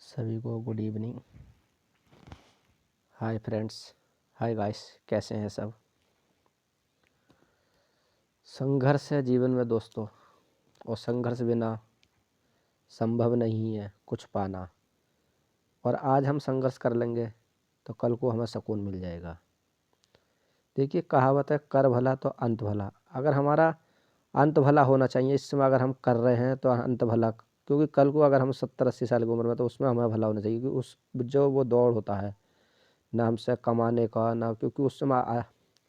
सभी को good evening. Hi friends, hi guys, कैसे हैं सब। संघर्ष है जीवन में दोस्तों, और संघर्ष बिना संभव नहीं है कुछ पाना। और आज हम संघर्ष कर लेंगे तो कल को हमें सुकून मिल जाएगा। देखिए, कहावत है कर भला तो अंत भला। अगर हमारा अंत भला होना चाहिए, इस समय अगर हम कर रहे हैं तो अंत भला, क्योंकि कल को अगर हम 70-80 साल की उम्र में, तो उसमें हमें भला होना चाहिए। क्योंकि उस जो वो दौड़ होता है ना हमसे कमाने का, ना, क्योंकि उस समय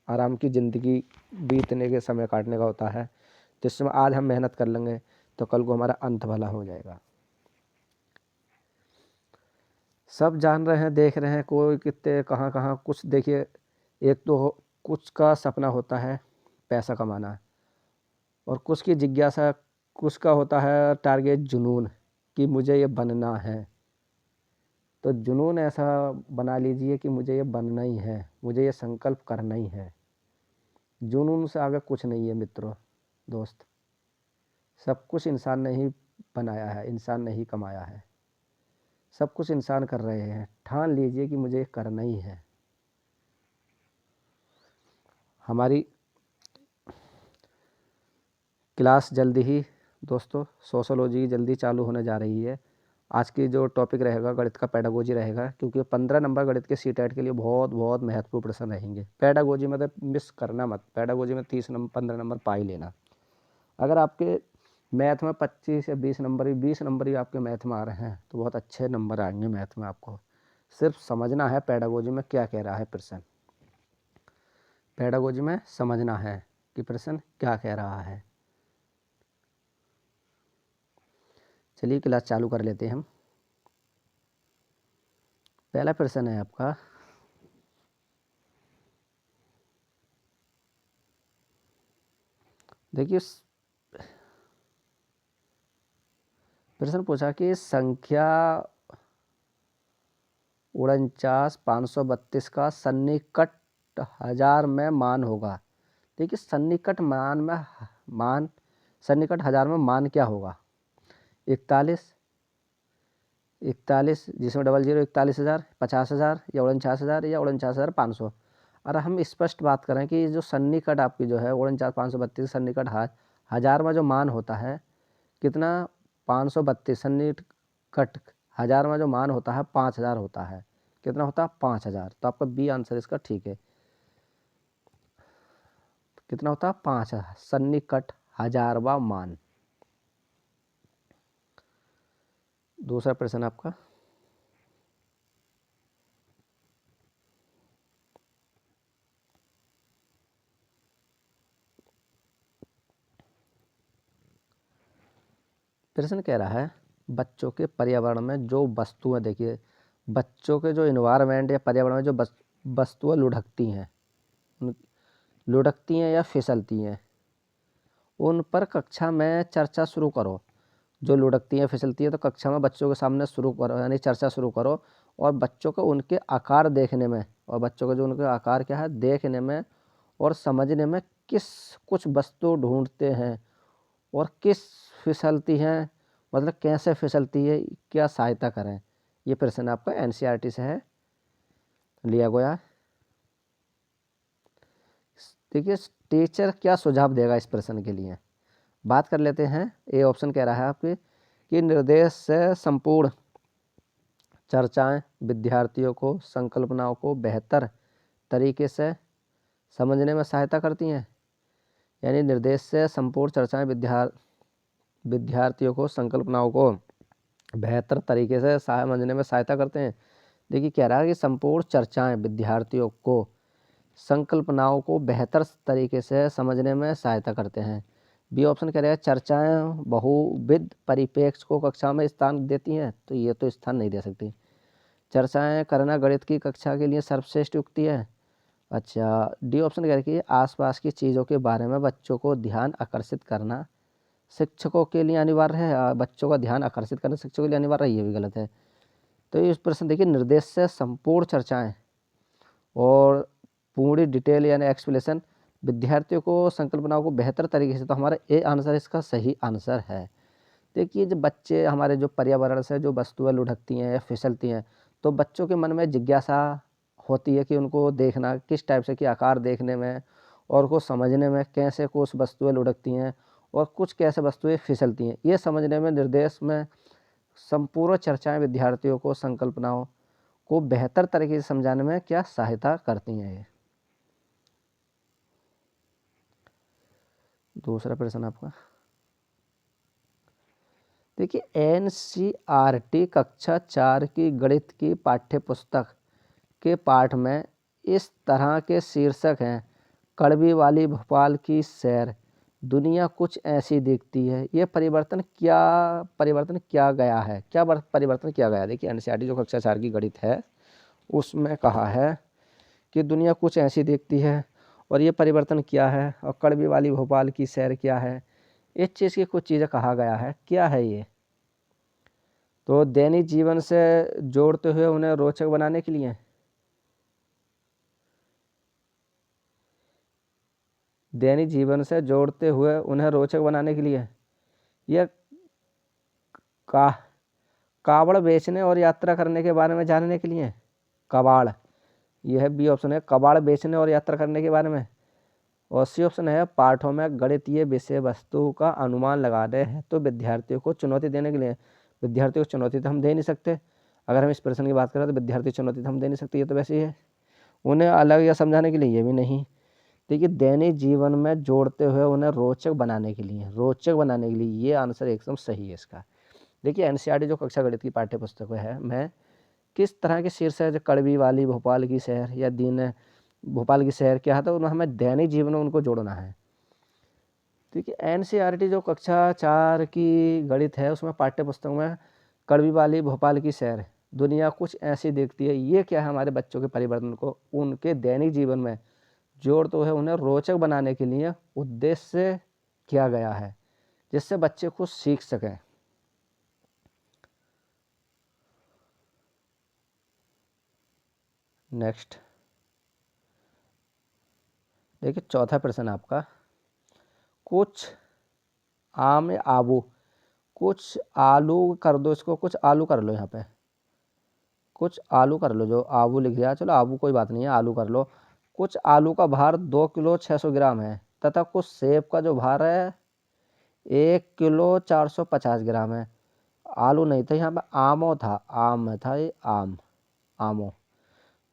आराम की ज़िंदगी बीतने के समय काटने का होता है। तो इस समय आज हम मेहनत कर लेंगे तो कल को हमारा अंत भला हो जाएगा। सब जान रहे हैं, देख रहे हैं, कोई कितने कहाँ कहाँ कुछ। देखिए, एक तो कुछ का सपना होता है पैसा कमाना, और कुछ की जिज्ञासा, कुछ का होता है टारगेट जुनून कि मुझे ये बनना है। तो जुनून ऐसा बना लीजिए कि मुझे ये बनना ही है, मुझे ये संकल्प करना ही है। जुनून से आगे कुछ नहीं है मित्रों, दोस्त। सब कुछ इंसान ने ही बनाया है, इंसान ने ही कमाया है। सब कुछ इंसान कर रहे हैं। ठान लीजिए कि मुझे करना ही है। हमारी क्लास जल्दी ही दोस्तों, सोशोलॉजी जल्दी चालू होने जा रही है। आज की जो टॉपिक रहेगा गणित का पेडागोजी रहेगा, क्योंकि 15 नंबर गणित के सीटेट के लिए बहुत बहुत महत्वपूर्ण प्रश्न रहेंगे। पेडागोजी में तो मिस करना मत। पेडागोजी में 15 नंबर पा ही लेना। अगर आपके मैथ में 25 या 20 नंबर ही 20 नंबर ही आपके मैथ में आ रहे हैं तो बहुत अच्छे नंबर आएंगे मैथ में। आपको सिर्फ समझना है पेडागोजी में क्या कह रहा है प्रश्न। पेडागोजी में समझना है कि प्रश्न क्या कह रहा है। चलिए क्लास चालू कर लेते हैं हम। पहला प्रश्न है आपका, देखिए प्रश्न पूछा कि संख्या 49,532 का सन्निकट हजार में मान होगा। देखिए, सन्निकट हजार में मान क्या होगा। 41 जिसमें 00 41,000, 50,000 या 49,000 या 49,500। और हम स्पष्ट बात करें कि जो सन्निकट आपकी जो है 49,532 सन्निकट हजार में जो मान होता है कितना, 532। सन्निकट हजार में जो मान होता है 5,000 होता है। कितना होता है, 5,000। तो आपका बी आंसर इसका ठीक है। कितना होता है, 5,000 सन्निकट हजारवा मान। दूसरा प्रश्न आपका, प्रश्न कह रहा है बच्चों के पर्यावरण में जो वस्तुएं, देखिए बच्चों के जो इन्वायरमेंट या पर्यावरण में जो वस्तुएं लुढ़कती हैं या फिसलती हैं, उन पर कक्षा में चर्चा शुरू करो। जो लुढ़कती हैं फिसलती हैं तो कक्षा में बच्चों के सामने शुरू करो, यानी चर्चा शुरू करो। और बच्चों को उनके आकार देखने में, और बच्चों को जो उनके आकार क्या है देखने में और समझने में, किस कुछ वस्तु ढूंढते हैं और किस फिसलती हैं, मतलब कैसे फिसलती है, क्या सहायता करें। ये प्रश्न आपका एनसीईआरटी से है, लिया गया। देखिए, टीचर क्या सुझाव देगा इस प्रश्न के लिए, बात कर लेते हैं। ए ऑप्शन कह रहा है आपके कि निर्देश से संपूर्ण चर्चाएं विद्यार्थियों को संकल्पनाओं को बेहतर तरीके से समझने में सहायता करती हैं। यानी निर्देश से संपूर्ण चर्चाएं विद्यार्थियों को संकल्पनाओं को बेहतर तरीके से समझने में सहायता करते हैं। देखिए, कह रहा है कि संपूर्ण चर्चाएं विद्यार्थियों को संकल्पनाओं को बेहतर तरीके से समझने में सहायता करते हैं। बी ऑप्शन कह रहा है चर्चाएं बहुविध परिप्रेक्ष्य को कक्षा में स्थान देती हैं, तो ये तो स्थान नहीं दे सकती। चर्चाएं करना गणित की कक्षा के लिए सर्वश्रेष्ठ युक्ति है। अच्छा, डी ऑप्शन कह रहा है कि आसपास की चीज़ों के बारे में बच्चों को ध्यान आकर्षित करना शिक्षकों के लिए अनिवार्य है। बच्चों का ध्यान आकर्षित करना शिक्षकों के लिए अनिवार्य है, ये भी गलत है। तो इस प्रश्न देखिए, निर्देश से संपूर्ण चर्चाएं और पूरी डिटेल यानी एक्सप्लेनेशन विद्यार्थियों को संकल्पनाओं को बेहतर तरीके से, तो हमारा ए आंसर इसका सही आंसर है। देखिए जब बच्चे हमारे जो पर्यावरण से जो वस्तुएं लुढ़कती हैं या फिसलती हैं, तो बच्चों के मन में जिज्ञासा होती है कि उनको देखना किस टाइप से कि आकार देखने में और को समझने में कैसे कुछ वस्तुएं लुढ़कती हैं और कुछ कैसे वस्तुएं फिसलती हैं, ये समझने में निर्देश में संपूर्ण चर्चाएं विद्यार्थियों को संकल्पनाओं को बेहतर तरीके से समझाने में क्या सहायता करती हैं। ये दूसरा प्रश्न आपका, देखिए एनसीईआरटी कक्षा 4 की गणित की पाठ्य पुस्तक के पाठ में इस तरह के शीर्षक हैं, कड़वी वाली भोपाल की सैर, दुनिया कुछ ऐसी दिखती है। ये परिवर्तन क्या गया है, क्या परिवर्तन किया गया है। देखिए एनसीईआरटी जो कक्षा 4 की गणित है उसमें कहा है कि दुनिया कुछ ऐसी दिखती है और ये परिवर्तन क्या है, और कड़वी वाली भोपाल की सैर क्या है, इस चीज़ की कुछ चीज़ें कहा गया है। क्या है ये, तो दैनिक जीवन से जोड़ते हुए उन्हें रोचक बनाने के लिए, दैनिक जीवन से जोड़ते हुए उन्हें रोचक बनाने के लिए, यह का कावड़ बेचने और यात्रा करने के बारे में जानने के लिए, कबाड़, यह बी ऑप्शन है, कबाड़ बेचने और यात्रा करने के बारे में। और सी ऑप्शन है, पाठों में गणितीय विषय वस्तु का अनुमान लगाने हैं तो विद्यार्थियों को चुनौती देने के लिए। विद्यार्थियों को चुनौती तो हम दे नहीं सकते, अगर हम इस प्रश्न की बात करें तो विद्यार्थी चुनौती तो हम दे नहीं सकते, ये तो वैसे ही है। उन्हें अलग या समझाने के लिए, ये भी नहीं। देखिए दैनिक जीवन में जोड़ते हुए उन्हें रोचक बनाने के लिए, रोचक बनाने के लिए, ये आंसर एकदम सही है इसका। देखिए एनसीईआरटी जो कक्षा गणित की पाठ्य पुस्तक है मैं किस तरह के शीर्षक है, जो कड़वी वाली भोपाल की शहर या दिन भोपाल की शहर क्या है, तो उन्हें हमें दैनिक जीवन में उनको जोड़ना है। देखिए एनसीईआरटी जो कक्षा 4 की गणित है उसमें पाठ्य पुस्तक में कड़वी वाली भोपाल की शहर, दुनिया कुछ ऐसी दिखती है, ये क्या है, हमारे बच्चों के परिवर्तन को उनके दैनिक जीवन में जोड़ते हुए उन्हें रोचक बनाने के लिए उद्देश्य किया गया है, जिससे बच्चे कुछ सीख सकें। नेक्स्ट देखिए चौथा प्रश्न आपका, कुछ आम या आबू, कुछ आलू कर दो, इसको कुछ आलू कर लो, यहाँ पे कुछ आलू कर लो, जो आबू लिख दिया, चलो आबू कोई बात नहीं है, आलू कर लो। कुछ आलू का भार 2 किलो 600 ग्राम है तथा कुछ सेब का जो भार है 1 किलो 450 ग्राम है। आलू नहीं था यहाँ पे, आमो था, आम था ये, आमो।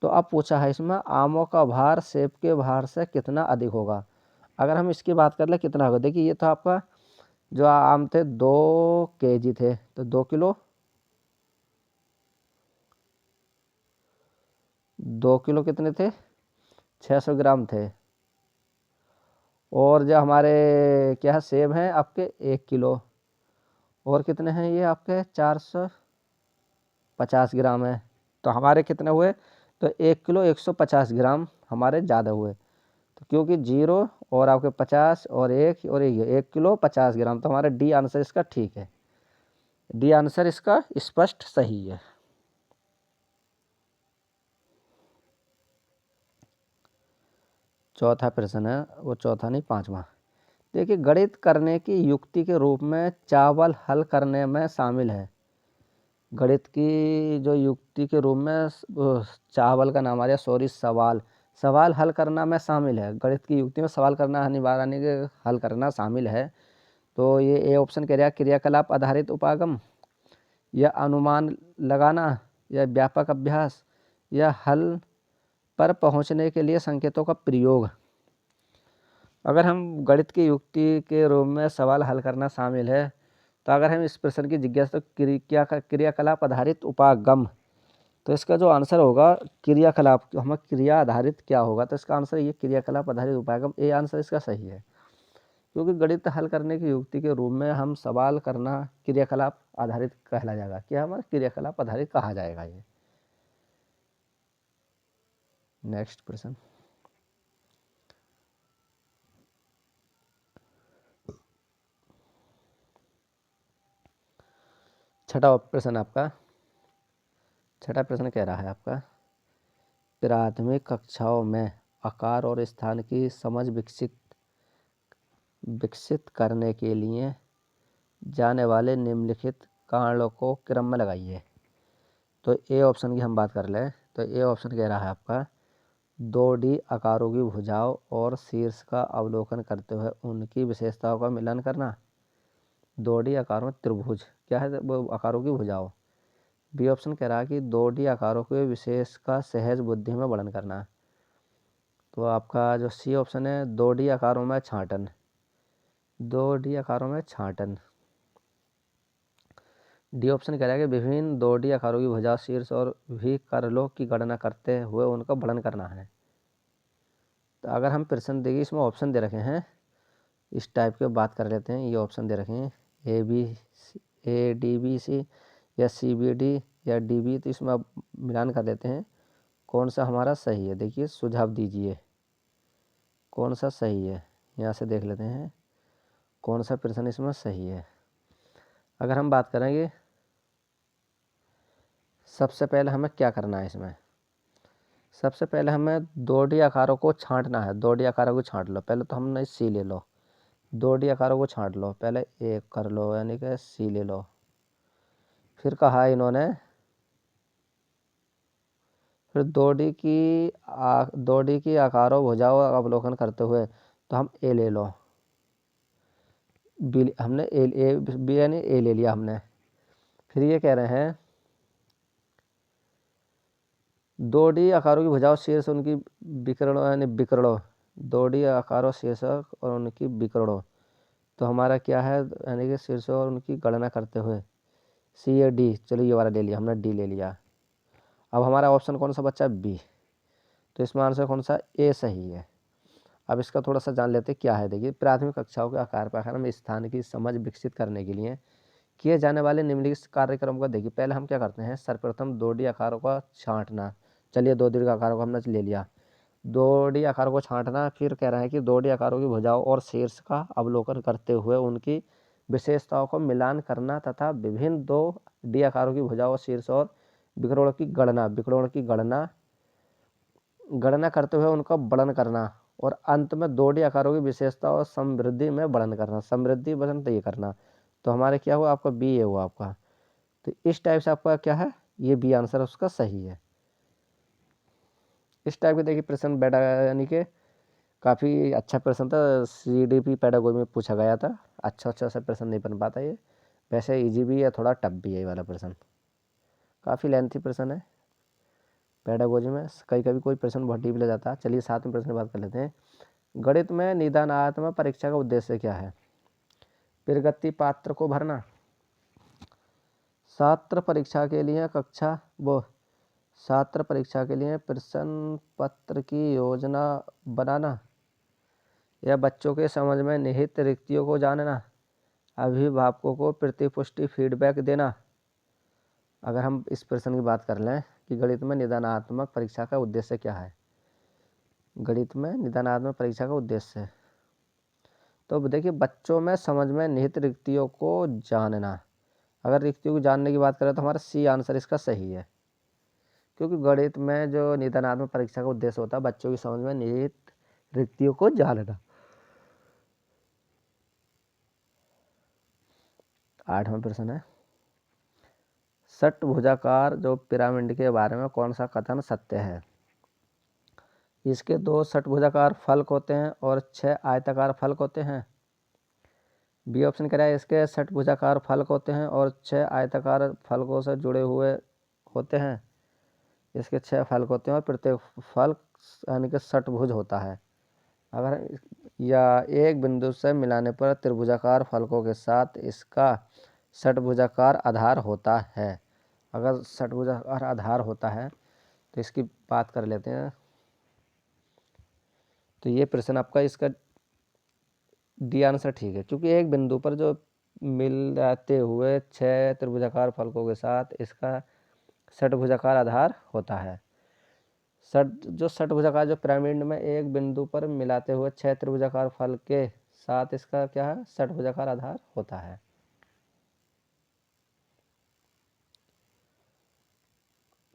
तो अब पूछा है इसमें आमों का भार सेब के भार से कितना अधिक होगा। अगर हम इसकी बात कर ले कितना होगा, देखिए ये तो आपका जो आम थे 2 केजी थे, तो 2 किलो, 2 किलो कितने थे, 600 ग्राम थे। और जो हमारे क्या है सेब हैं आपके 1 किलो, और कितने हैं ये आपके 450 ग्राम है। तो हमारे कितने हुए, तो 1 किलो 150 ग्राम हमारे ज़्यादा हुए, तो क्योंकि 0 और आपके 50 और 1 और 1 किलो 50 ग्राम, तो हमारा डी आंसर इसका ठीक है, डी आंसर इसका स्पष्ट सही है। चौथा प्रश्न है, वो चौथा नहीं पांचवा, देखिए गणित करने की युक्ति के रूप में चावल हल करने में शामिल है। गणित की जो युक्ति के रूप में चावल का नाम आ रहा है, सॉरी सवाल, सवाल हल करना में शामिल है। गणित की युक्ति में सवाल करना अनिवार्य के हल करना शामिल है। तो ये ए ऑप्शन कह रहा है, क्रियाकलाप आधारित उपागम, या अनुमान लगाना, या व्यापक अभ्यास, या हल पर पहुंचने के लिए संकेतों का प्रयोग। अगर हम गणित की युक्ति के रूप में सवाल हल करना शामिल है, तो अगर हम इस प्रश्न की जिज्ञासा तो क्रियाकलाप आधारित उपागम, तो इसका जो आंसर होगा क्रियाकलाप, हमें क्रिया आधारित क्या होगा, तो इसका आंसर ये क्रियाकलाप आधारित उपागम, ये आंसर इसका सही है। क्योंकि गणित हल करने की युक्ति के रूप में हम सवाल करना क्रियाकलाप आधारित कहला जाएगा, क्या हमारा क्रियाकलाप आधारित कहा जाएगा ये। नेक्स्ट प्रश्न, छठा प्रश्न आपका, छठा प्रश्न कह रहा है आपका, प्राथमिक कक्षाओं में आकार और स्थान की समझ विकसित करने के लिए जाने वाले निम्नलिखित कारणों को क्रम में लगाइए। तो ए ऑप्शन की हम बात कर लें तो ए ऑप्शन कह रहा है आपका 2D आकारों की भुजाओं और शीर्ष का अवलोकन करते हुए उनकी विशेषताओं का मिलान करना। 2D आकारों में त्रिभुज क्या है, वो आकारों की भुजाओं। बी ऑप्शन कह रहा है कि 2D आकारों के विशेष का सहज बुद्धि में वर्णन करना। तो आपका जो सी ऑप्शन है 2D आकारों में छांटन, 2D आकारों में छांटन। डी ऑप्शन कह रहा है कि विभिन्न 2D आकारों की भुजा शीर्ष और भी करलों की गणना करते हुए उनका वर्णन करना है। तो अगर हम प्रश्न देखिए इसमें ऑप्शन दे रखे हैं इस टाइप के बात कर लेते हैं। ये ऑप्शन दे रखे हैं ADBC या CBD या DB। तो इसमें अब मिलान कर लेते हैं कौन सा हमारा सही है। देखिए सुझाव दीजिए कौन सा सही है। यहाँ से देख लेते हैं कौन सा प्रश्न इसमें सही है। अगर हम बात करेंगे सबसे पहले हमें क्या करना है इसमें, सबसे पहले हमें 2D आकारों को छांटना है। 2D आकारों को छांट लो पहले। तो हमने सी ले लो, 2D आकारों को छांट लो पहले, एक कर लो यानी कि सी ले लो। फिर कहा इन्होंने फिर 2D की आकारों भुजाओं का अवलोकन करते हुए तो हम ए ले लो। बी हमने ए बी यानी ए ले लिया हमने। फिर ये कह रहे हैं 2D आकारों की भुजाओं शीर्ष उनकी विकरणों यानी विकरणों, 2D आकारों शीर्षक और उनकी विकरणों। तो हमारा क्या है यानी कि शीर्षों और उनकी गणना करते हुए सी या डी। चलो ये वाला ले लिया हमने, डी ले लिया। अब हमारा ऑप्शन कौन सा बचा, बी। तो इसमें आंसर कौन सा, ए सही है। अब इसका थोड़ा सा जान लेते क्या है। देखिए प्राथमिक कक्षाओं के आकार प्रकार में स्थान की समझ विकसित करने के लिए किए जाने वाले निम्नलिखित कार्यक्रम को देखिए। पहले हम क्या करते हैं सर्वप्रथम 2D आकारों का छांटना। चलिए 2D आकारों को हमने ले लिया, 2D आकारों को छांटना। फिर कह रहे हैं कि 2D आकारों की भुजाओं और शीर्ष का अवलोकन करते हुए उनकी विशेषताओं को मिलान करना तथा विभिन्न 2D आकारों की भुजाओं शीर्ष और विकर्णों की गणना करते हुए उनका वर्णन करना। और अंत में 2D आकारों की विशेषता और समृद्धि में वर्णन करना। समृद्धि वर्णन तो ये करना। तो हमारे क्या हुआ आपका बी है हुआ आपका। तो इस टाइप से आपका क्या है, ये बी आंसर उसका सही है। इस टाइप के देखिए प्रश्न बैठा यानी कि काफ़ी अच्छा प्रश्न था। CDP पेडागोजी में पूछा गया था। अच्छा सा प्रश्न नहीं बन पाता ये, वैसे इजी भी है थोड़ा टफ भी है ये वाला प्रश्न, काफ़ी लेंथी प्रश्न है पेडागोजी में। कभी कभी कोई प्रश्न बहुत डीप ले जाता है। चलिए 7वें प्रश्न की बात कर लेते हैं। गणित में निदानात्मक परीक्षा का उद्देश्य क्या है, प्रगति पात्र को भरना, छात्र परीक्षा के लिए छात्र परीक्षा के लिए प्रश्न पत्र की योजना बनाना, या बच्चों के समझ में निहित रिक्तियों को जानना, अभिभावकों को प्रतिपुष्टि फीडबैक देना। अगर हम इस प्रश्न की बात कर लें कि गणित में निदानात्मक परीक्षा का उद्देश्य क्या है, गणित में निदानात्मक परीक्षा का उद्देश्य, तो देखिए बच्चों में समझ में निहित रिक्तियों को जानना। अगर रिक्तियों को जानने की बात करें तो हमारा सी आंसर इसका सही है, क्योंकि गणित में जो निदानात्मक परीक्षा का उद्देश्य होता है बच्चों की समझ में निहित रिक्तियों को जानना। 8वां प्रश्न है, षटभुजाकार जो पिरामिड के बारे में कौन सा कथन सत्य है। इसके 2 षटभुजाकार फलक होते हैं और 6 आयताकार फलक होते हैं। बी ऑप्शन कह रहा है इसके षटभुजाकार फलक होते हैं और 6 आयताकार फलकों से जुड़े हुए होते हैं। इसके 6 फलक होते हैं और प्रत्येक फलक यानी कि षटभुज होता है। अगर या एक बिंदु से मिलाने पर त्रिभुजाकार फलकों के साथ इसका षटभुजाकार आधार होता है। अगर षटभुजाकार आधार होता है तो इसकी बात कर लेते हैं। तो ये प्रश्न आपका इसका डी आंसर ठीक है, क्योंकि एक बिंदु पर जो मिल जाते हुए 6 त्रिभुजाकार फलकों के साथ इसका षटभुजाकार आधार होता है। षटभुजाकार जो पिरामिड में एक बिंदु पर मिलाते हुए 6 त्रिभुजाकार फल के साथ इसका क्या है, षटभुजाकार आधार होता है।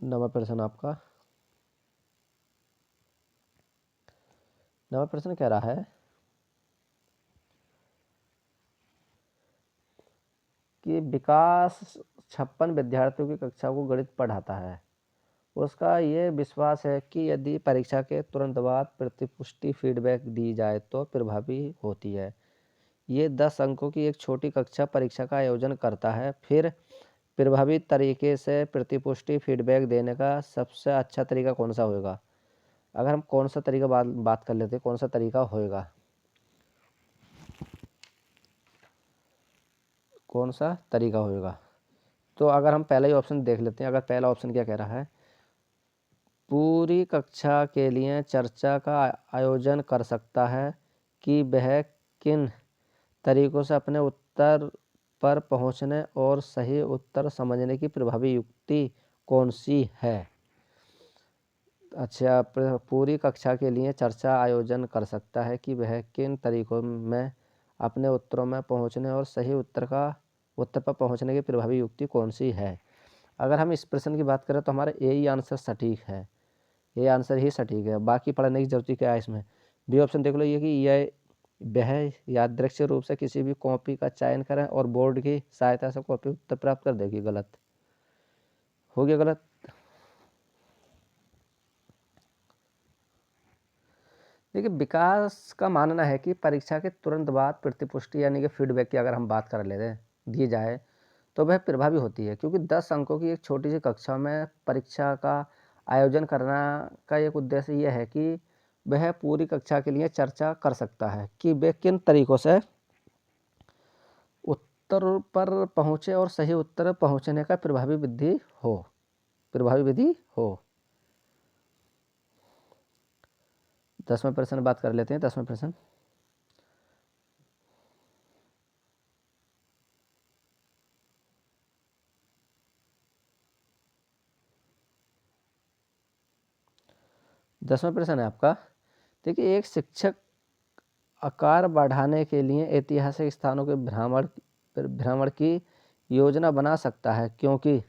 नवा प्रश्न आपका, नवा प्रश्न कह रहा है कि विकास 56 विद्यार्थियों की कक्षा को गणित पढ़ाता है। उसका ये विश्वास है कि यदि परीक्षा के तुरंत बाद प्रतिपुष्टि फीडबैक दी जाए तो प्रभावी होती है। ये 10 अंकों की एक छोटी कक्षा परीक्षा का आयोजन करता है। फिर प्रभावी तरीके से प्रतिपुष्टि फीडबैक देने का सबसे अच्छा तरीका कौन सा होगा? अगर हम कौन सा तरीका बात कर लेते हैं, कौन सा तरीका होगा, कौन सा तरीका होगा? तो अगर हम पहला ही ऑप्शन देख लेते हैं। अगर पहला ऑप्शन क्या कह रहा है, पूरी कक्षा के लिए चर्चा का आयोजन कर सकता है कि वह किन तरीकों से अपने उत्तर पर पहुंचने और सही उत्तर समझने की प्रभावी युक्ति कौन सी है। अच्छा, पूरी कक्षा के लिए चर्चा आयोजन कर सकता है कि वह किन तरीकों में अपने उत्तरों में पहुंचने और सही उत्तर पर पहुंचने की प्रभावी युक्ति कौन सी है। अगर हम इस प्रश्न की बात करें तो हमारा ए ही आंसर सटीक है, ये आंसर ही सटीक है। बाकी पढ़ने की जरूरत क्या है इसमें? बी ऑप्शन देख लो, ये कि यह वह यादृच्छिक रूप से किसी भी कॉपी का चयन करें और बोर्ड की सहायता से कॉपी उत्तर प्राप्त कर देगी। गलत हो गया, गलत। देखिए, विकास का मानना है कि परीक्षा के तुरंत बाद प्रतिपुष्टि यानी कि फीडबैक की अगर हम बात कर लेते हैं दी जाए तो वह प्रभावी होती है, क्योंकि 10 अंकों की एक छोटी सी कक्षा में परीक्षा का आयोजन करना का एक उद्देश्य यह है कि वह पूरी कक्षा के लिए चर्चा कर सकता है कि वे किन तरीकों से उत्तर पर पहुँचे और सही उत्तर पहुँचने का प्रभावी विधि हो। 10वें प्रश्न बात कर लेते हैं। 10वें प्रश्न, है आपका। देखिए, एक शिक्षक आकार बढ़ाने के लिए ऐतिहासिक स्थानों के भ्रमण की योजना बना सकता है, क्योंकि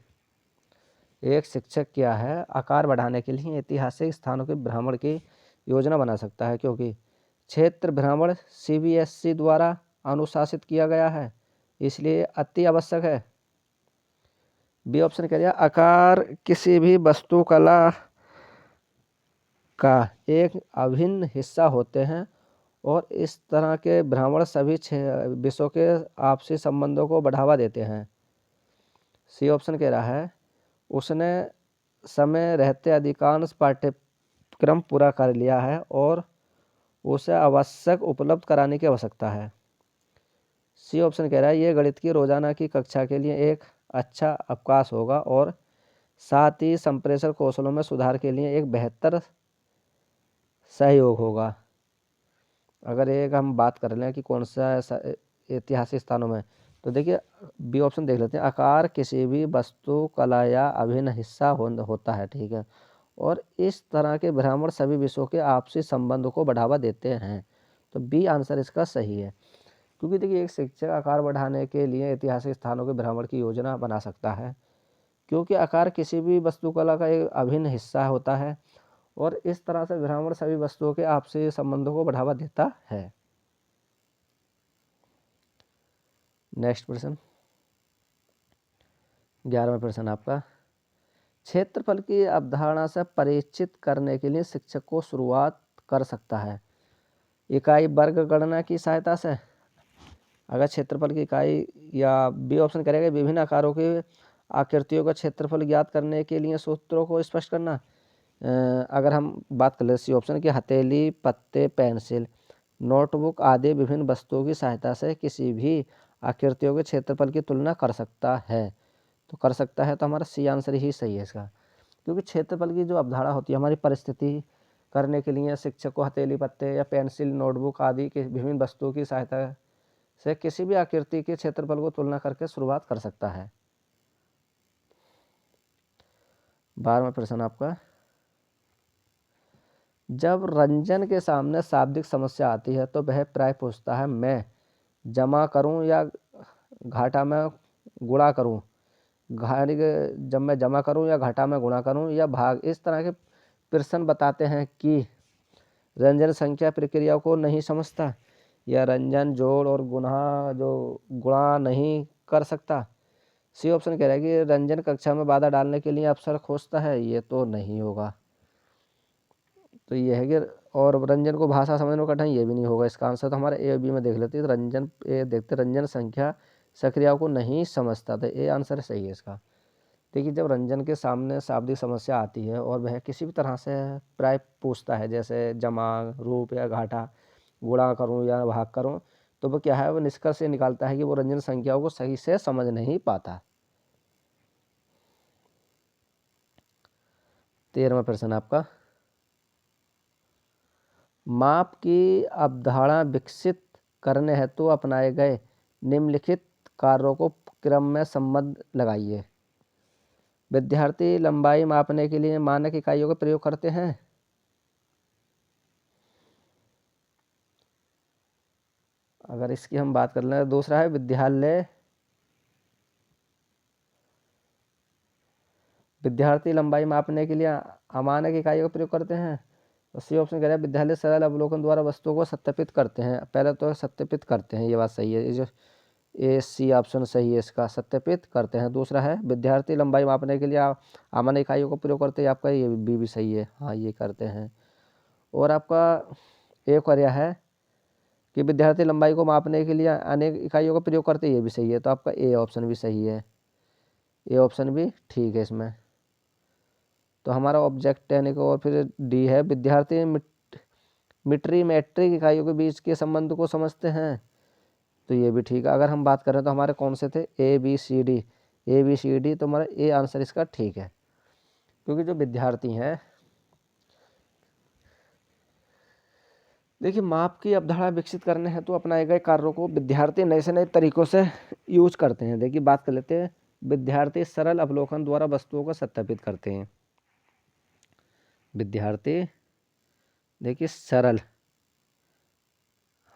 एक शिक्षक क्या है, आकार बढ़ाने के लिए ऐतिहासिक स्थानों के भ्रमण की योजना बना सकता है, क्योंकि क्षेत्र भ्रमण CBSE द्वारा अनुशासित किया गया है, इसलिए अति आवश्यक है। बी ऑप्शन कह दिया, आकार किसी भी वास्तुकला का एक अभिन्न हिस्सा होते हैं और इस तरह के भ्रमण सभी विषयों के आपसी संबंधों को बढ़ावा देते हैं। सी ऑप्शन कह रहा है, उसने समय रहते अधिकांश पाठ्यक्रम पूरा कर लिया है और उसे आवश्यक उपलब्ध कराने की आवश्यकता है। सी ऑप्शन कह रहा है, ये गणित की रोजाना की कक्षा के लिए एक अच्छा अवकाश होगा और साथ ही संप्रेषण कौशलों में सुधार के लिए एक बेहतर सहयोग होगा। अगर एक हम बात कर लें कि कौन सा ऐतिहासिक स्थानों में, तो देखिए बी ऑप्शन देख लेते हैं, आकार किसी भी वस्तु कला या अभिन्न हिस्सा होता है, ठीक है, और इस तरह के भ्रमण सभी विषयों के आपसी संबंधों को बढ़ावा देते हैं। तो बी आंसर इसका सही है, क्योंकि देखिए एक शिक्षक आकार बढ़ाने के लिए ऐतिहासिक स्थानों के भ्रमण की योजना बना सकता है, क्योंकि आकार किसी भी वस्तुकला का एक अभिन्न हिस्सा होता है और इस तरह से भ्रमण सभी वस्तुओं के आपसी संबंधों को बढ़ावा देता है। नेक्स्ट प्रश्न, 11वां प्रश्न आपका, क्षेत्रफल की अवधारणा से परिचित करने के लिए शिक्षक को शुरुआत कर सकता है इकाई वर्ग गणना की सहायता से। अगर क्षेत्रफल की इकाई, या बी ऑप्शन करेगा विभिन्न आकारों की आकृतियों का क्षेत्रफल ज्ञात करने के लिए सूत्रों को स्पष्ट करना। अगर हम बात कर ले सी ऑप्शन की हथेली, पत्ते, पेंसिल, नोटबुक आदि विभिन्न वस्तुओं की सहायता से किसी भी आकृतियों के क्षेत्रफल की तुलना कर सकता है। तो कर सकता है, तो हमारा सी आंसर ही सही है इसका, क्योंकि क्षेत्रफल की जो अवधारणा होती है हमारी परिस्थिति करने के लिए शिक्षक को हथेली, पत्ते या पेंसिल, नोटबुक आदि के विभिन्न वस्तुओं की सहायता से किसी भी आकृति के क्षेत्रफल को तुलना करके शुरुआत कर सकता है। 12वां प्रश्न आपका, जब रंजन के सामने शाब्दिक समस्या आती है तो वह प्राय पूछता है, मैं जमा करूं या घाटा में गुणा करूं, जब मैं जमा करूं या घाटा में गुणा करूं या भाग। इस तरह के प्रश्न बताते हैं कि रंजन संख्या प्रक्रिया को नहीं समझता, या रंजन जोड़ और गुणा नहीं कर सकता, सी ऑप्शन कह रहा है कि रंजन कक्षा में बाधा डालने के लिए अवसर खोजता है, ये तो नहीं होगा। तो ये है कि और रंजन को भाषा समझने में कठिनाई, ये भी नहीं होगा। इसका आंसर तो हमारा ए और बी में देख लेते हैं। रंजन ए देखते, रंजन संख्या सक्रियाओं को नहीं समझता, तो ए आंसर सही है इसका। देखिए जब रंजन के सामने शाब्दिक समस्या आती है और वह किसी भी तरह से प्राय पूछता है, जैसे जमा, रूप या घाटा, गुणा करूं या भाग करूं, तो वो क्या है, वो निष्कर्ष से निकालता है कि वो रंजन संख्याओं को सही से समझ नहीं पाता। 13वां प्रश्न आपका, माप की अवधारणा विकसित करने हेतु अपनाए गए निम्नलिखित कार्यों को क्रम में संबंध लगाइए। विद्यार्थी लंबाई मापने के लिए मानक इकाइयों का प्रयोग करते हैं। अगर इसकी हम बात कर लें, दूसरा है विद्यार्थी लंबाई मापने के लिए अमानक इकाइयों का प्रयोग करते हैं। तो सी ऑप्शन कह रहा है विद्यालय सरल अवलोकन द्वारा वस्तुओं को सत्यापित करते हैं। पहले तो सत्यापित करते हैं, ये बात सही है, ये जो ए सी ऑप्शन सही है इसका, सत्यापित करते हैं। दूसरा है विद्यार्थी लंबाई मापने के लिए अमानक इकाइयों का प्रयोग करते हैं, आपका ये बी भी सही है, हाँ ये करते हैं। और आपका एक और यह है कि विद्यार्थी लंबाई को मापने के लिए अनेक इकाइयों का प्रयोग करते हैं, ये भी सही है। तो आपका ए ऑप्शन भी सही है, ए ऑप्शन भी ठीक है इसमें। तो हमारा ऑब्जेक्ट यानी कि और फिर डी है, विद्यार्थी मीट्री मैट्रिक इकाइयों के बीच के संबंध को समझते हैं, तो ये भी ठीक है। अगर हम बात करें तो हमारे कौन से थे, A B C D, A B C D, तो हमारा ए आंसर इसका ठीक है। क्योंकि जो विद्यार्थी हैं, देखिए माप की अवधारणा विकसित करने हैं तो अपनाए गए कार्यों को विद्यार्थी नए से नए तरीकों से यूज करते हैं। देखिए बात कर लेते हैं, विद्यार्थी सरल अवलोकन द्वारा वस्तुओं को सत्यापित करते हैं। विद्यार्थी देखिए सरल,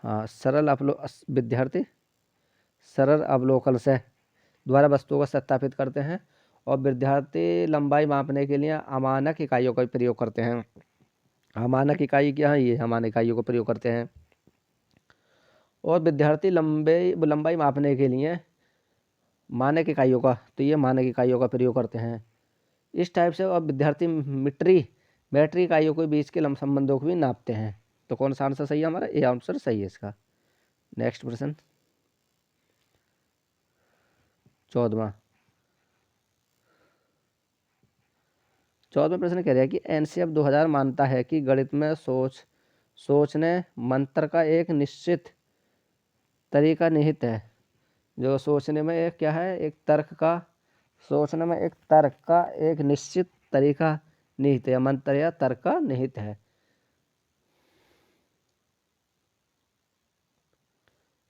हाँ सरल विद्यार्थी सरल अवलोकन से द्वारा वस्तुओं को सत्यापित करते हैं। और विद्यार्थी लंबाई मापने के लिए अमानक इकाइयों का प्रयोग करते हैं। अमानक इकाई क्या है, ये अमानक इकाइयों का प्रयोग करते हैं। और विद्यार्थी लंबाई मापने के लिए मानक इकाइयों का, तो ये मानक इकाइयों का प्रयोग करते हैं इस टाइप से। और विद्यार्थी बैटरी इकाइयों के बीच के संबंधों को भी नापते हैं। तो कौन सा आंसर सही है हमारा, ए आंसर सही है इसका। नेक्स्ट प्रश्न 14वां प्रश्न कह रहा है कि एनसीएफ 2000 मानता है कि गणित में सोचने मंत्र का एक निश्चित तरीका निहित है। जो सोचने में एक क्या है, एक तर्क का, सोचने में एक तर्क का एक निश्चित तरीका निहित है, मंत्र या तर्क का निहित है।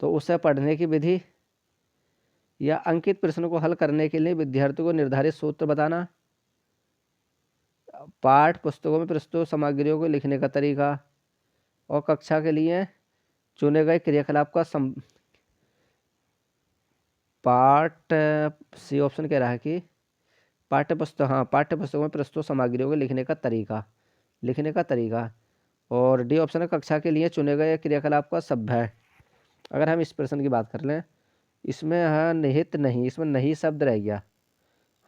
तो उसे पढ़ने की विधि या अंकित प्रश्नों को हल करने के लिए विद्यार्थियों को निर्धारित सूत्र बताना, पाठ पुस्तकों में प्रस्तुत सामग्रियों को लिखने का तरीका, और कक्षा के लिए चुने गए क्रियाकलाप का पाठ, सी ऑप्शन कह रहा है कि पाठ्यपुस्तकों में प्रस्तुत सामग्रियों को लिखने का तरीका। और डी ऑप्शन है कक्षा के लिए चुने गए क्रियाकलाप का सभ्य। अगर हम इस प्रश्न की बात कर लें, इसमें है निहित नहीं, इसमें नहीं शब्द रह गया,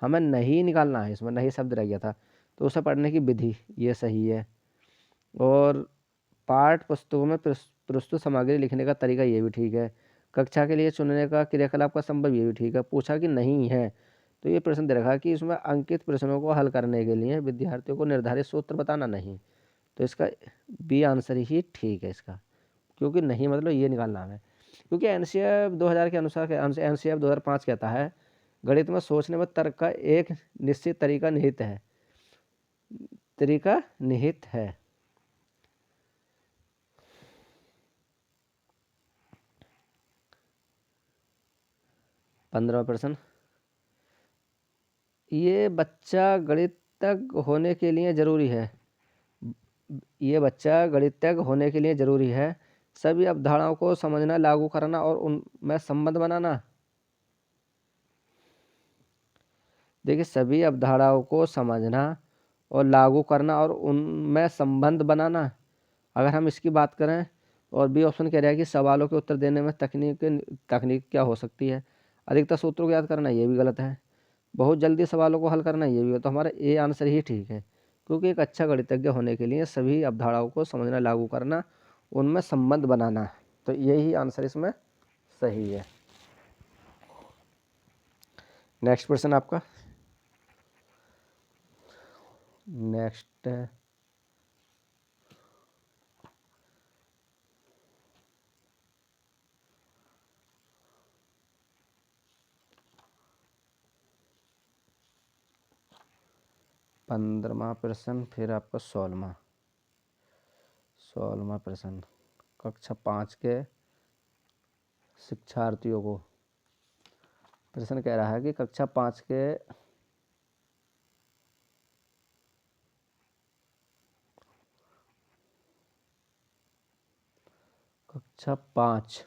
हमें नहीं निकालना है, इसमें नहीं शब्द रह गया था, तो उसे पढ़ने की विधि ये सही है। और पाठ पुस्तकों में प्रस्तुत सामग्री लिखने का तरीका ये भी ठीक है। कक्षा के लिए चुनने का क्रियाकलाप का संभव ये भी ठीक है। पूछा कि नहीं है, तो ये प्रश्न दे रखा कि इसमें अंकित प्रश्नों को हल करने के लिए विद्यार्थियों को निर्धारित सूत्र बताना नहीं, तो इसका बी आंसर ही ठीक है इसका। क्योंकि नहीं मतलब ये निकालना है, क्योंकि एनसीएफ 2000 के अनुसार एनसीएफ 2005 कहता है गणित में सोचने में तर्क का एक निश्चित तरीका निहित है। 15वां प्रश्न, ये बच्चा गणितज्ञ होने के लिए जरूरी है सभी अवधारणाओं को समझना, लागू करना और उनमें संबंध बनाना। देखिए सभी अवधारणाओं को समझना और लागू करना और उनमें संबंध बनाना, अगर हम इसकी बात करें, और बी ऑप्शन कह रहा है कि सवालों के उत्तर देने में तकनीक क्या हो सकती है। अधिकतर सूत्रों को याद करना ये भी गलत है। बहुत जल्दी सवालों को हल करना ये भी गलत। तो हमारा ए आंसर ही ठीक है, क्योंकि एक अच्छा गणितज्ञ होने के लिए सभी अवधारणाओं को समझना, लागू करना, उनमें संबंध बनाना, तो यही आंसर इसमें सही है। नेक्स्ट प्रश्न आपका। नेक्स्ट है 15वां प्रश्न, फिर आपका 16वां प्रश्न। कक्षा 5 के शिक्षार्थियों को प्रश्न कह रहा है कि कक्षा 5 के कक्षा 5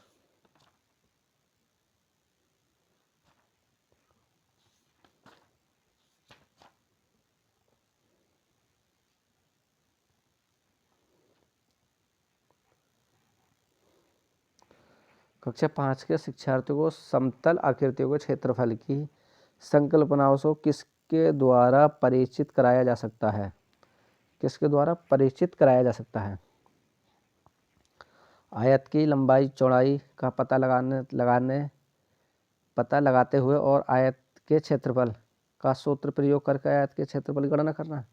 कक्षा 5 के शिक्षार्थियों को समतल आकृतियों के क्षेत्रफल की संकल्पनाओं से किसके द्वारा परिचित कराया जा सकता है? किसके द्वारा परिचित कराया जा सकता है? आयत की लंबाई चौड़ाई का पता लगाते हुए और आयत के क्षेत्रफल का सूत्र प्रयोग करके आयत के क्षेत्रफल की गणना करना।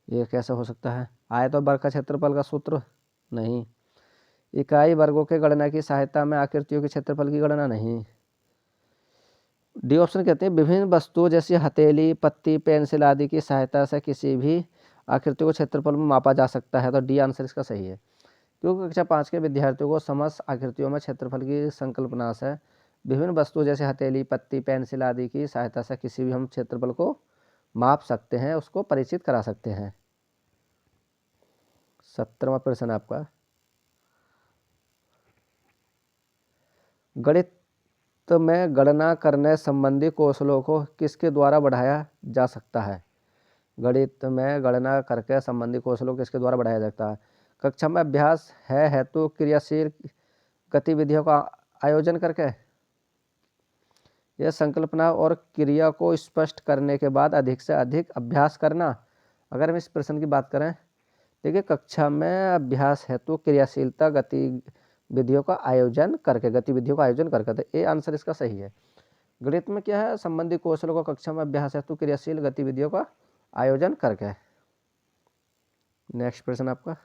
ये कैसे हो सकता है? आयत और वर्ग का क्षेत्रफल का सूत्र नहीं। इकाई वर्गों के गणना की सहायता में आकृतियों के क्षेत्रफल की गणना नहीं। डी ऑप्शन कहते हैं विभिन्न वस्तुओं जैसे हथेली, पत्ती, पेंसिल आदि की सहायता से किसी भी आकृतियों को क्षेत्रफल में मापा जा सकता है। तो डी आंसर इसका सही है, क्योंकि कक्षा 5 के विद्यार्थियों को समस्त आकृतियों में क्षेत्रफल की संकल्पना से विभिन्न वस्तुओं जैसे हथेली, पत्ती, पेंसिल आदि की सहायता से किसी भी हम क्षेत्रफल को माप सकते हैं, उसको परिचित करा सकते हैं। 17वां प्रश्न आपका। गणित में गणना करने संबंधी कौशलों को किसके द्वारा बढ़ाया जा सकता है? गणित में गणना करके संबंधी कौशलों को किसके द्वारा बढ़ाया जा सकता है? कक्षा में अभ्यास है हेतु क्रियाशील गतिविधियों का आयोजन करके, यह संकल्पना और क्रिया को स्पष्ट करने के बाद अधिक से अधिक अभ्यास करना। अगर हम इस प्रश्न की बात करें, देखिए कक्षा में अभ्यास हेतु क्रियाशीलता गतिविधियों का आयोजन करके, तो ये आंसर इसका सही है। गणित में क्या है? संबंधी कौशलों को कक्षा में अभ्यास हेतु क्रियाशील गतिविधियों का आयोजन करके। नेक्स्ट प्रश्न आपका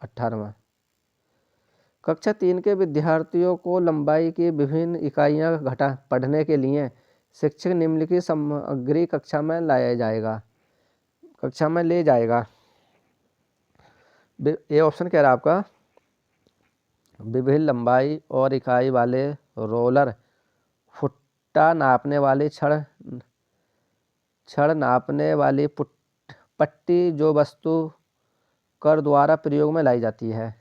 18वां। कक्षा 3 के विद्यार्थियों को लंबाई की विभिन्न इकाइयां पढ़ने के लिए शिक्षक निम्नलिखित सामग्री कक्षा में ले जाएगा। ये ऑप्शन कह रहा है आपका विभिन्न लंबाई और इकाई वाले रोलर, फुट्टा नापने वाली छड़ नापने वाली पट्टी जो वस्तु कर द्वारा प्रयोग में लाई जाती है।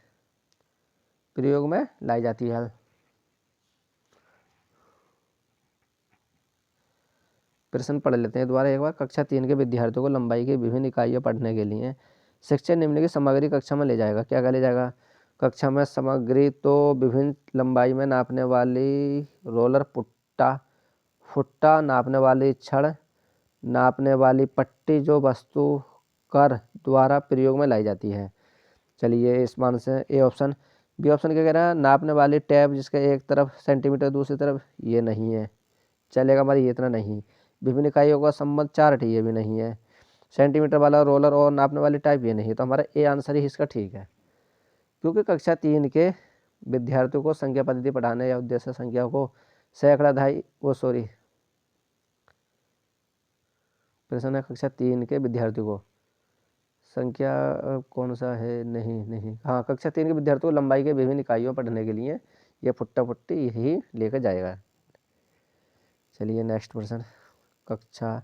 प्रश्न पढ़ लेते हैं दोबारा एक बार। कक्षा 3 के विद्यार्थियों को लंबाई की विभिन्न इकाइयां पढ़ने के लिए शिक्षक निम्नलिखित सामग्री कक्षा में ले जाएगा। क्या ले जाएगा? कक्षा में सामग्री तो विभिन्न लंबाई में नापने वाली रोलर, फुट्टा नापने वाली छड़ नापने वाली पट्टी जो वस्तु कर द्वारा प्रयोग में लाई जाती है। चलिए इस मान से ए ऑप्शन। बी ऑप्शन क्या कह रहा है? नापने वाली टैप जिसका एक तरफ सेंटीमीटर दूसरी तरफ, ये नहीं है, चलेगा हमारी, ये इतना नहीं। विभिन्न इकाइयों का संबंध चार्ट, ये भी नहीं है। सेंटीमीटर वाला रोलर और नापने वाली टाइप, ये नहीं। तो हमारा ए आंसर ही इसका ठीक है, क्योंकि कक्षा 3 के विद्यार्थियों को संख्या पद्धति पढ़ाने या उद्देश्य संख्या को प्रश्न है कक्षा 3 के विद्यार्थियों को संख्या कौन सा है? नहीं, हाँ, कक्षा 3 के विद्यार्थियों को लंबाई के विभिन्न इकाइयों पढ़ने के लिए ये फुट्टा पट्टी यही लेकर जाएगा। चलिए नेक्स्ट प्रश्न कक्षा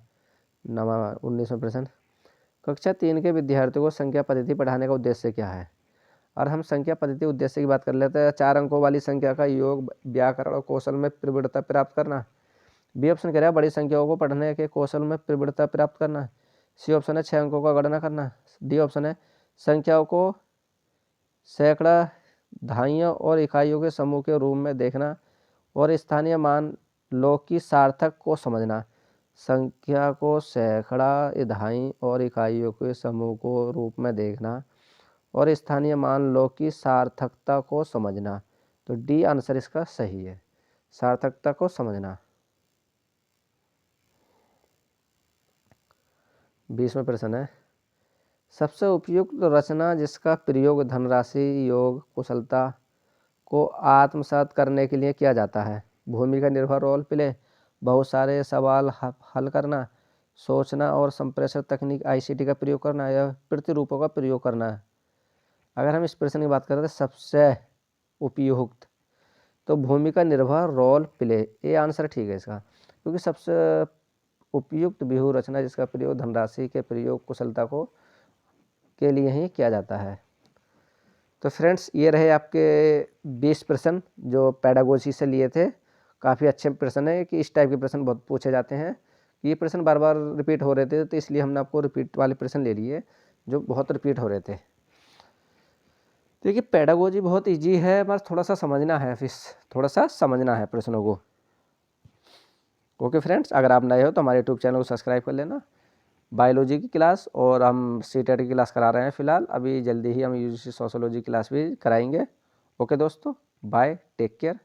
19वां प्रश्न। कक्षा 3 के विद्यार्थियों को संख्या पद्धति पढ़ाने का उद्देश्य क्या है? और हम संख्या पद्धति उद्देश्य की बात कर लेते हैं। 4 अंकों वाली संख्या का योग, व्याकरण और कौशल में प्रवीणता प्राप्त करना। बी ऑप्शन कह रहा है बड़ी संख्याओं को पढ़ने के कौशल में प्रवीणता प्राप्त करना। सी ऑप्शन है 6 अंकों का गणना करना। डी ऑप्शन है संख्याओं को सैकड़ा दहाइयों और इकाइयों के समूह के रूप में देखना और स्थानीय मान लो की सार्थक को समझना। संख्या को सैकड़ा, दहाई और इकाइयों के समूह को रूप में देखना और स्थानीय मान लो की सार्थकता को समझना। तो डी आंसर इसका सही है, सार्थकता को समझना। 20वां प्रश्न है, सबसे उपयुक्त रचना जिसका प्रयोग धनराशि, योग, कुशलता को आत्मसात करने के लिए किया जाता है। भूमिका निर्भर रोल प्ले, बहुत सारे सवाल हल करना, सोचना और संप्रेषण तकनीक आईसीटी का प्रयोग करना या प्रतिरूपों का प्रयोग करना है। अगर हम इस प्रश्न की बात करें तो सबसे उपयुक्त तो भूमिका निर्भर रोल प्ले, ये आंसर ठीक है इसका, क्योंकि सबसे उपयुक्त व्यूह रचना जिसका प्रयोग धनराशि के प्रयोग कुशलता को के लिए ही किया जाता है। तो फ्रेंड्स ये रहे आपके 20 प्रश्न जो पेडागोजी से लिए थे। काफ़ी अच्छे प्रश्न है कि इस टाइप के प्रश्न बहुत पूछे जाते हैं। ये प्रश्न बार बार रिपीट हो रहे थे तो इसलिए हमने आपको रिपीट वाले प्रश्न ले लिए जो बहुत रिपीट हो रहे थे। देखिए पेडागोजी बहुत इजी है, बस थोड़ा सा समझना है, थोड़ा सा समझना है प्रश्नों को। ओके फ्रेंड्स, अगर आप नए हो तो हमारे यूट्यूब चैनल को सब्सक्राइब कर लेना। बायोलॉजी की क्लास और हम सीटेट की क्लास करा रहे हैं फिलहाल, अभी जल्दी ही हम यूजीसी सोशियोलॉजी क्लास भी कराएंगे। ओके दोस्तों, बाय, टेक केयर।